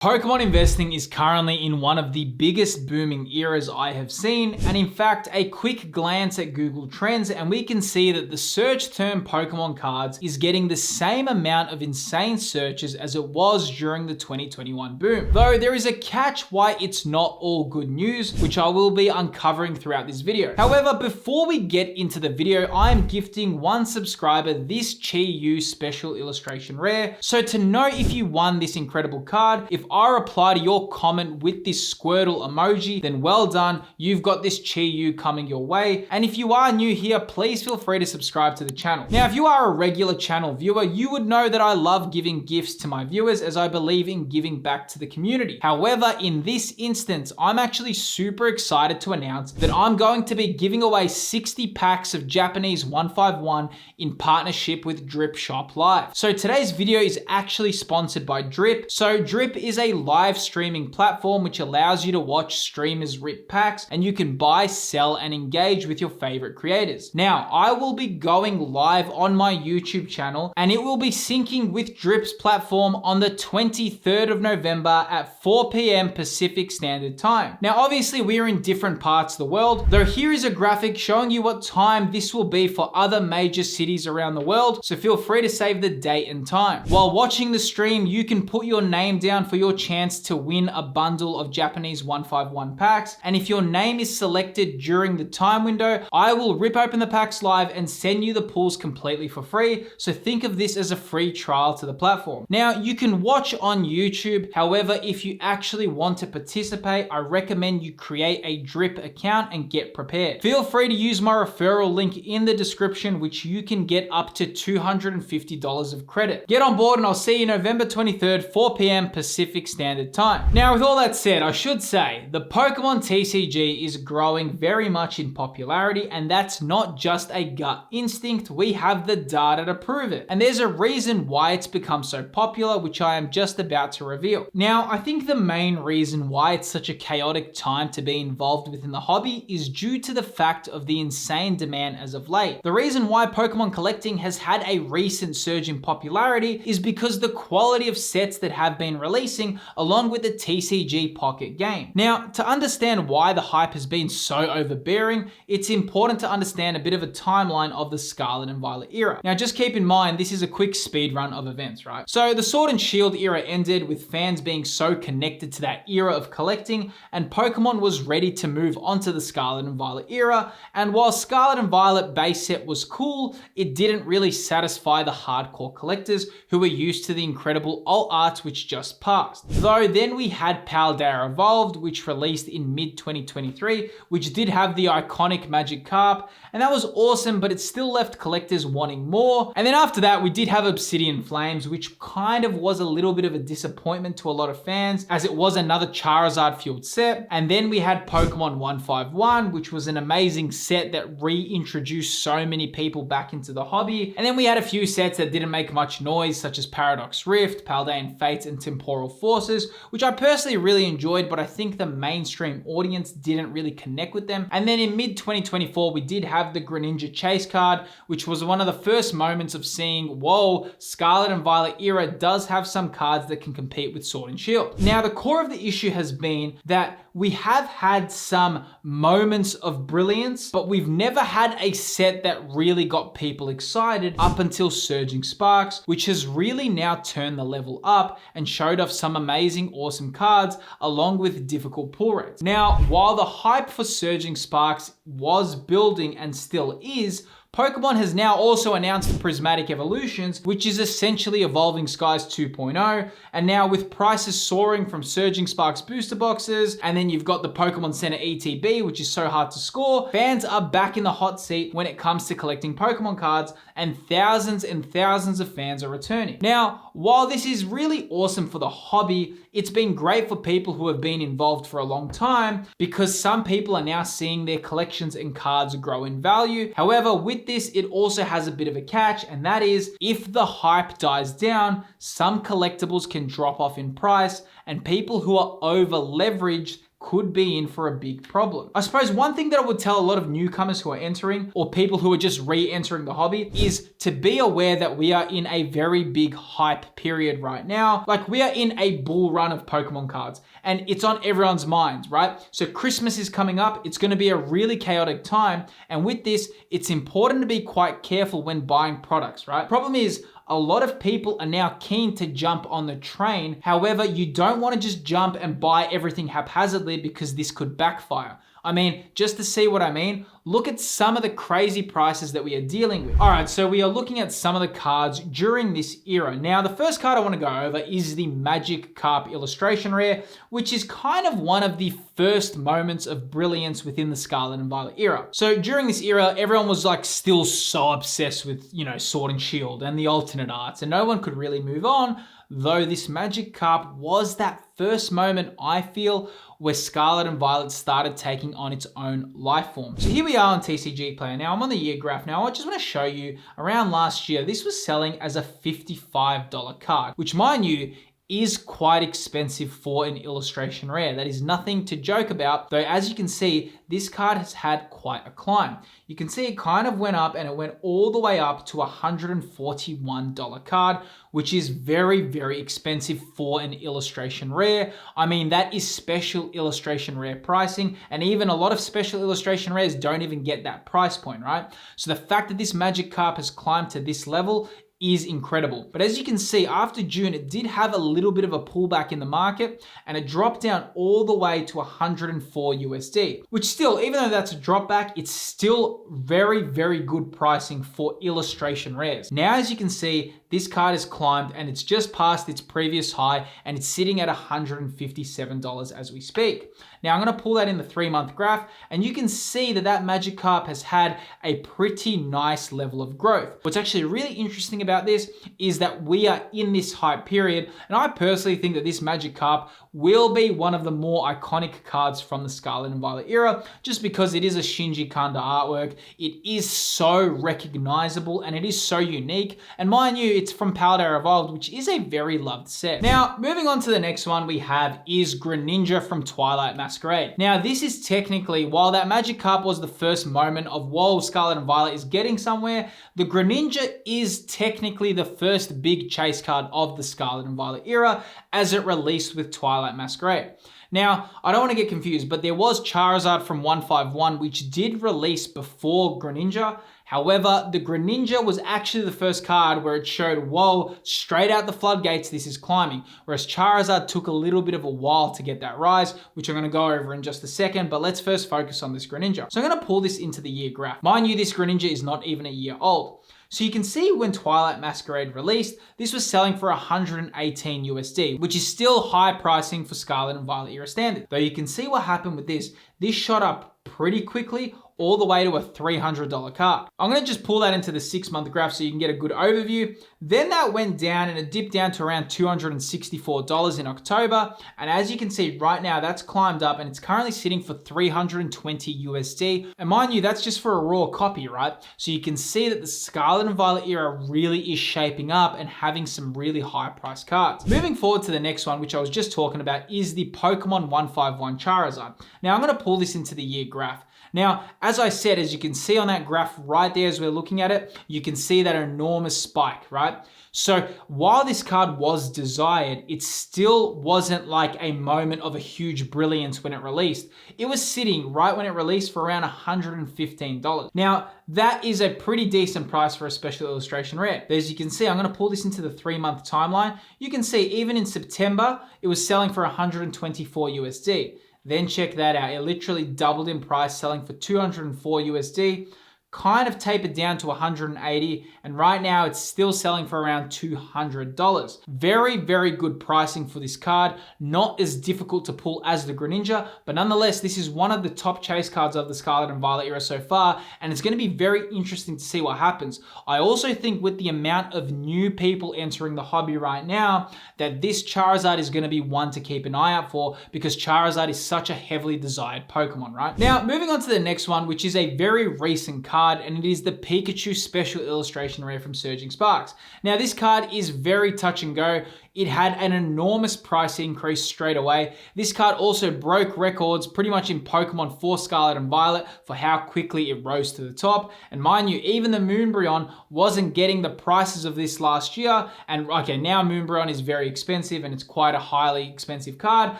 Pokemon investing is currently in one of the biggest booming eras I have seen, and in fact, a quick glance at Google Trends and we can see that the search term Pokemon cards is getting the same amount of insane searches as it was during the 2021 boom. Though there is a catch why it's not all good news, which I will be uncovering throughout this video. However, before we get into the video, I am gifting one subscriber this Chi-Yu special illustration rare. So to know if you won this incredible card, if I reply to your comment with this Squirtle emoji, then well done, you've got this Chi-Yu coming your way. And if you are new here, please feel free to subscribe to the channel. Now, if you are a regular channel viewer, you would know that I love giving gifts to my viewers as I believe in giving back to the community. However, in this instance, I'm actually super excited to announce that I'm going to be giving away 60 packs of Japanese 151 in partnership with Drip Shop Live. So today's video is actually sponsored by Drip. So Drip is a live streaming platform which allows you to watch streamers rip packs and you can buy, sell, and engage with your favorite creators. Now, I will be going live on my YouTube channel and it will be syncing with Drip's platform on the 23rd of November at 4 p.m. Pacific Standard Time. Now, obviously we are in different parts of the world, though here is a graphic showing you what time this will be for other major cities around the world, so feel free to save the date and time. While watching the stream, you can put your name down for your chance to win a bundle of Japanese 151 packs, and if your name is selected during the time window, I will rip open the packs live and send you the pulls completely for free, so think of this as a free trial to the platform. Now, you can watch on YouTube, however, if you actually want to participate, I recommend you create a Drip account and get prepared. Feel free to use my referral link in the description, which you can get up to $250 of credit. Get on board and I'll see you November 23rd, 4 p.m. Pacific Standard Time. Now, with all that said, I should say the Pokemon TCG is growing very much in popularity, and that's not just a gut instinct. We have the data to prove it. And there's a reason why it's become so popular, which I am just about to reveal. Now, I think the main reason why it's such a chaotic time to be involved within the hobby is due to the fact of the insane demand as of late. The reason why Pokemon collecting has had a recent surge in popularity is because the quality of sets that have been releasing along with the TCG Pocket game. Now, to understand why the hype has been so overbearing, it's important to understand a bit of a timeline of the Scarlet and Violet era. Now, just keep in mind, this is a quick speed run of events, right? So the Sword and Shield era ended with fans being so connected to that era of collecting, and Pokemon was ready to move on to the Scarlet and Violet era. And while Scarlet and Violet base set was cool, it didn't really satisfy the hardcore collectors who were used to the incredible alt arts which just passed. Though then we had Paldea Evolved, which released in mid-2023, which did have the iconic Magikarp, and that was awesome, but it still left collectors wanting more. And then after that, we did have Obsidian Flames, which kind of was a little bit of a disappointment to a lot of fans, as it was another Charizard-fueled set. And then we had Pokemon 151, which was an amazing set that reintroduced so many people back into the hobby. And then we had a few sets that didn't make much noise, such as Paradox Rift, Paldean Fates, and Temporal Forces, which I personally really enjoyed, but I think the mainstream audience didn't really connect with them. And then in mid-2024, we did have the Greninja Chase card, which was one of the first moments of seeing, whoa, Scarlet and Violet era does have some cards that can compete with Sword and Shield. Now, the core of the issue has been that we have had some moments of brilliance, but we've never had a set that really got people excited up until Surging Sparks, which has really now turned the level up and showed off some amazing, awesome cards along with difficult pull rates. Now, while the hype for Surging Sparks was building and still is, Pokemon has now also announced Prismatic Evolutions, which is essentially Evolving Skies 2.0, and now with prices soaring from Surging Sparks booster boxes, and then you've got the Pokemon Center ETB, which is so hard to score, fans are back in the hot seat when it comes to collecting Pokemon cards, and thousands of fans are returning. Now, while this is really awesome for the hobby, it's been great for people who have been involved for a long time, because some people are now seeing their collections and cards grow in value. However, with this, it also has a bit of a catch, and that is if the hype dies down, some collectibles can drop off in price, and people who are over leveraged could be in for a big problem. I suppose one thing that I would tell a lot of newcomers who are entering or people who are just re-entering the hobby is to be aware that we are in a very big hype period right now. Like we are in a bull run of Pokemon cards and it's on everyone's minds, right? So Christmas is coming up. It's going to be a really chaotic time. And with this, it's important to be quite careful when buying products, right? Problem is, a lot of people are now keen to jump on the train. However, you don't want to just jump and buy everything haphazardly because this could backfire. I mean, just to see what I mean, look at some of the crazy prices that we are dealing with. All right, so we are looking at some of the cards during this era. Now, the first card I want to go over is the Magikarp illustration rare, which is kind of one of the first moments of brilliance within the Scarlet and Violet era. So during this era, everyone was like still so obsessed with, Sword and Shield and the alternate arts, and no one could really move on, though this Magikarp was that first moment, I feel, where Scarlet and Violet started taking on its own life form. So here we are on TCG Player. Now I'm on the year graph. Now I just want to show you around last year, this was selling as a $55 card, which mind you, is quite expensive for an illustration rare. That is nothing to joke about, though as you can see, this card has had quite a climb. You can see it kind of went up and it went all the way up to a $141 card, which is very, very expensive for an illustration rare. I mean, that is special illustration rare pricing, and even a lot of special illustration rares don't even get that price point, right? So the fact that this Magikarp has climbed to this level is incredible. But as you can see, after June, it did have a little bit of a pullback in the market and it dropped down all the way to 104 USD, which still, even though that's a drop back, it's still very, very good pricing for illustration rares. Now, as you can see, this card has climbed and it's just past its previous high and it's sitting at $157 as we speak. Now I'm going to pull that in the 3-month graph and you can see that that Magikarp has had a pretty nice level of growth. What's actually really interesting about this is that we are in this hype period, and I personally think that this Magikarp will be one of the more iconic cards from the Scarlet and Violet era, just because it is a Shinji Kanda artwork. It is so recognizable and it is so unique. And mind you, it's from Paldea Evolved, which is a very loved set. Now, moving on to the next one we have is Greninja from Twilight Masquerade. Now, this is technically, while that Magikarp was the first moment of, whoa, Scarlet and Violet is getting somewhere, the Greninja is technically the first big chase card of the Scarlet and Violet era as it released with Twilight Masquerade. Now, I don't want to get confused, but there was Charizard from 151, which did release before Greninja. However, the Greninja was actually the first card where it showed, whoa, straight out the floodgates, this is climbing. Whereas Charizard took a little bit of a while to get that rise, which I'm going to go over in just a second, but let's first focus on this Greninja. So I'm going to pull this into the year graph. Mind you, this Greninja is not even a year old. So you can see when Twilight Masquerade released, this was selling for 118 USD, which is still high pricing for Scarlet and Violet era standard. Though you can see what happened with this. This shot up pretty quickly, all the way to a $300 card. I'm gonna just pull that into the 6-month graph so you can get a good overview. Then that went down and it dipped down to around $264 in October. And as you can see right now, that's climbed up and it's currently sitting for 320 USD. And mind you, that's just for a raw copy, right? So you can see that the Scarlet and Violet era really is shaping up and having some really high priced cards. Moving forward to the next one, which I was just talking about, is the Pokemon 151 Charizard. Now I'm gonna pull this into the year graph. Now, as I said, as you can see on that graph right there as we're looking at it, you can see that enormous spike, right? So while this card was desired, it still wasn't like a moment of a huge brilliance when it released. It was sitting right when it released for around $115. Now, that is a pretty decent price for a special illustration rare. But as you can see, I'm gonna pull this into the 3-month timeline. You can see even in September, it was selling for 124 USD. Then check that out. It literally doubled in price, selling for 204 USD. Kind of tapered down to 180, and right now it's still selling for around $200. Very, very good pricing for this card. Not as difficult to pull as the Greninja, but nonetheless, this is one of the top chase cards of the Scarlet and Violet era so far, and it's going to be very interesting to see what happens. I also think with the amount of new people entering the hobby right now, that this Charizard is going to be one to keep an eye out for, because Charizard is such a heavily desired Pokemon, right? Now, moving on to the next one, which is a very recent card, and it is the Pikachu Special Illustration Rare from Surging Sparks. Now, this card is very touch and go. it had an enormous price increase straight away. This card also broke records pretty much in Pokemon for Scarlet and Violet for how quickly it rose to the top. And mind you, even the Moonbreon wasn't getting the prices of this last year. And okay, now Moonbreon is very expensive and it's quite a highly expensive card,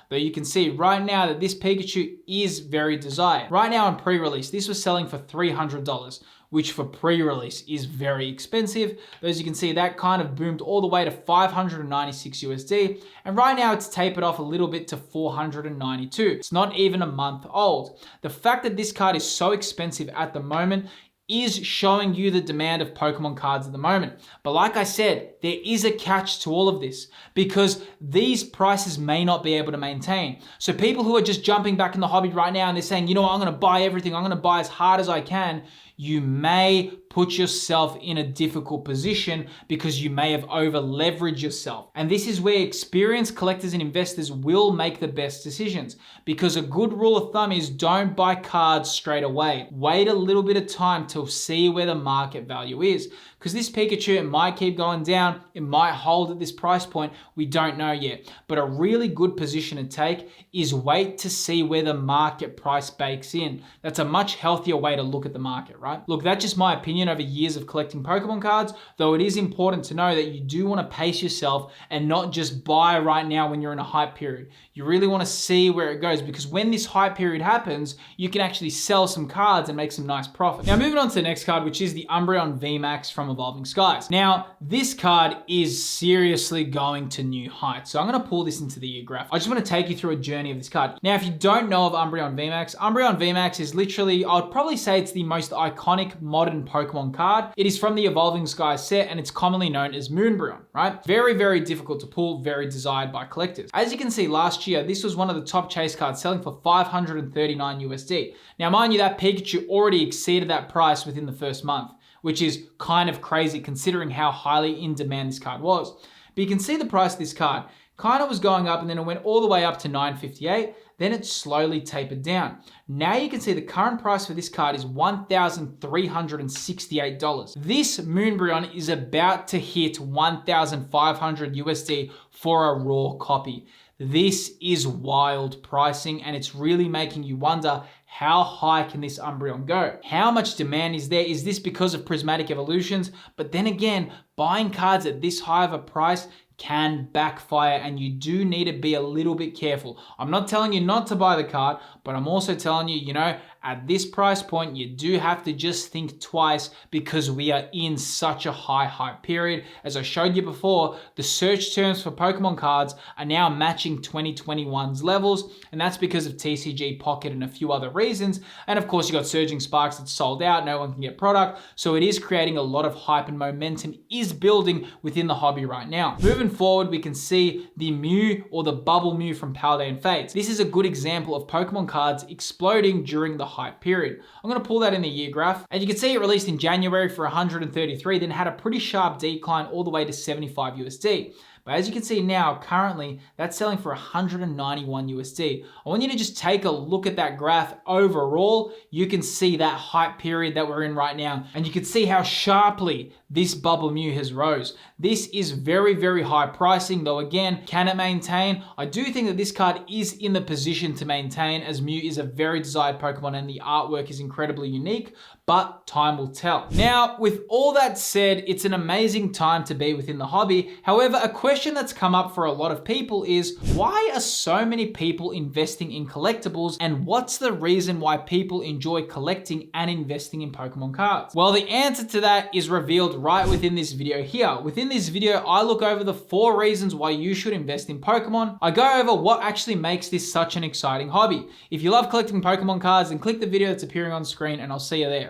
but you can see right now that this Pikachu is very desired. Right now on pre-release, this was selling for $300, which for pre-release is very expensive. But as you can see, that kind of boomed all the way to 596 USD. And right now it's tapered off a little bit to 492. It's not even a month old. The fact that this card is so expensive at the moment is showing you the demand of Pokemon cards at the moment. But like I said, there is a catch to all of this because these prices may not be able to maintain. So people who are just jumping back in the hobby right now and they're saying, you know what, I'm gonna buy everything, I'm gonna buy as hard as I can, you may put yourself in a difficult position because you may have over leveraged yourself. And this is where experienced collectors and investors will make the best decisions, because a good rule of thumb is don't buy cards straight away. Wait a little bit of time to see where the market value is, because this Pikachu, it might keep going down, it might hold at this price point, we don't know yet. But a really good position to take is wait to see where the market price bakes in. That's a much healthier way to look at the market, right? Look, that's just my opinion over years of collecting Pokemon cards, though it is important to know that you do want to pace yourself and not just buy right now when you're in a hype period. You really want to see where it goes, because when this hype period happens, you can actually sell some cards and make some nice profit. Now moving on to the next card, which is the Umbreon VMAX from Evolving Skies. Now this card is seriously going to new heights. So I'm going to pull this into the year graph. I just want to take you through a journey of this card. Now if you don't know of Umbreon VMAX is literally, I would probably say it's the most iconic modern Pokemon card. It is from the Evolving Skies set and it's commonly known as Moonbreon, right? Very, very difficult to pull, very desired by collectors. As you can see, last year, this was one of the top chase cards selling for 539 USD. Now mind you, that Pikachu already exceeded that price within the first month, which is kind of crazy considering how highly in demand this card was. But you can see the price of this card kind of was going up and then it went all the way up to 958. Then it slowly tapered down. Now you can see the current price for this card is $1,368. This Moonbreon is about to hit 1,500 USD for a raw copy. This is wild pricing and it's really making you wonder, how high can this Umbreon go? How much demand is there? Is this because of Prismatic Evolutions? But then again, buying cards at this high of a price can backfire and you do need to be a little bit careful. I'm not telling you not to buy the card, but I'm also telling you, you know, at this price point, you do have to just think twice because we are in such a high hype period. As I showed you before, the search terms for Pokemon cards are now matching 2021's levels, and that's because of TCG Pocket and a few other reasons. And of course, you got Surging Sparks that's sold out, no one can get product. So it is creating a lot of hype and momentum is building within the hobby right now. Moving forward, we can see the Mew or the Bubble Mew from Paladin Fates. This is a good example of Pokemon cards exploding during the hype period. I'm going to pull that in the year graph. And you can see it released in January for 133, then had a pretty sharp decline all the way to 75 USD. But as you can see now, currently, that's selling for 191 USD. I want you to just take a look at that graph overall. You can see that hype period that we're in right now. And you can see how sharply this Bubble Mew has rose. This is very, very high pricing, though again, can it maintain? I do think that this card is in the position to maintain, as Mew is a very desired Pokemon and the artwork is incredibly unique, but time will tell. Now, with all that said, it's an amazing time to be within the hobby. However, a question that's come up for a lot of people is, why are so many people investing in collectibles, and what's the reason why people enjoy collecting and investing in Pokemon cards? Well, the answer to that is revealed right within this video here. Within this video, I look over the 4 reasons why you should invest in Pokemon. I go over what actually makes this such an exciting hobby. If you love collecting Pokemon cards, then click the video that's appearing on screen and I'll see you there.